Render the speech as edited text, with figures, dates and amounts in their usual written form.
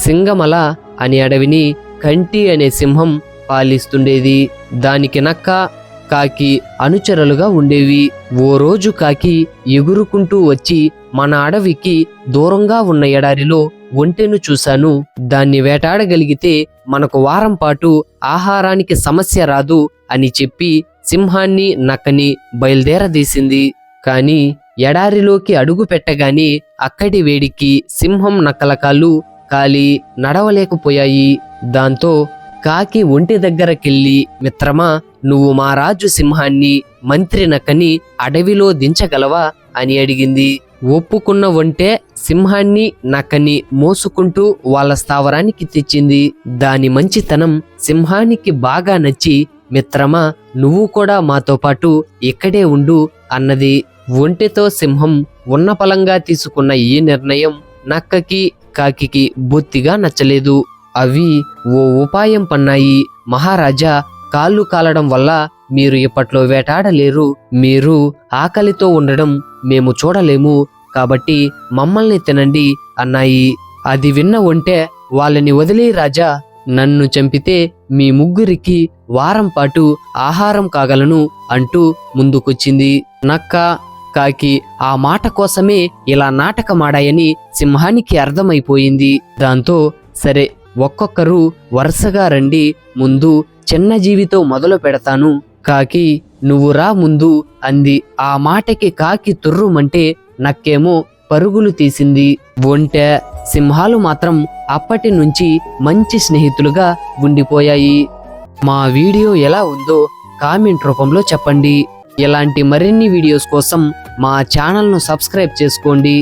సింగమల అనే అడవిని కంటి అనే సింహం పాలిస్తుండేది. దానికి నక్క, కాకి అనుచరులుగా ఉండేవి. ఓ రోజు కాకి ఎగురుకుంటూ వచ్చి మన అడవికి దూరంగా ఉన్న ఎడారిలో ఒంటెను చూశాను. దాన్ని వేటాడగలిగితే మనకు వారం పాటు ఆహారానికి సమస్య రాదు అని చెప్పి సింహాన్ని, నక్కని బయలుదేరదీసింది. కాని ఎడారిలోకి అడుగు పెట్టగానే అక్కడి వేడికి సింహం, నక్కల కాళ్ళు కాలి నడవలేకపోయాయి. దాంతో కాకి ఒంటె దగ్గరకెళ్ళి, మిత్రమా, నువ్వు మా రాజు సింహాన్ని, మంత్రి నక్కని అడవిలో దించగలవా అని అడిగింది. ఒప్పుకున్న ఒంటె సింహాన్ని, నక్కని మోసుకుంటూ వాళ్ళ స్థావరానికి తెచ్చింది. దాని మంచితనం సింహానికి బాగా నచ్చి, మిత్రమా, నువ్వు కూడా మాతో పాటు ఇక్కడే ఉండు అన్నది. ఒంటెతో సింహం ఉన్నపలంగా తీసుకున్న ఈ నిర్ణయం నక్కకి, కాకికి బొత్తిగా నచ్చలేదు. అవి ఓ ఉపాయం పన్నాయి. మహారాజా, కాళ్ళు కాలడం వల్ల మీరు ఇప్పట్లో వేటాడలేరు. మీరు ఆకలితో ఉండడం మేము చూడలేము. కాబట్టి మమ్మల్ని తినండి అన్నాయి. అది విన్న ఒంటె, వాళ్ళని వదిలే రాజా, నన్ను చంపితే మీ ముగ్గురికి వారం పాటు ఆహారం కాగలను అంటూ ముందుకొచ్చింది. నక్క, కాకి ఆ మాట కోసమే ఇలా నాటకమాడాయని సింహానికి అర్థమైపోయింది. దాంతో సరే, ఒక్కొక్కరు వరుసగా రండి, ముందు చిన్న జీవితో మొదలు పెడతాను. కాకి, నువ్వు రా ముందు అంది. ఆ మాటకి కాకి తుర్రుమంటే నక్కేమో పరుగులు తీసింది. ఒంటె, సింహాలు మాత్రం అప్పటి నుంచి మంచి స్నేహితులుగా ఉండిపోయాయి. మా వీడియో ఎలా ఉందో కామెంట్ రూపంలో చెప్పండి. ఇలాంటి మరిన్ని వీడియోస్ కోసం మా ఛానల్ను సబ్స్క్రైబ్ చేసుకోండి.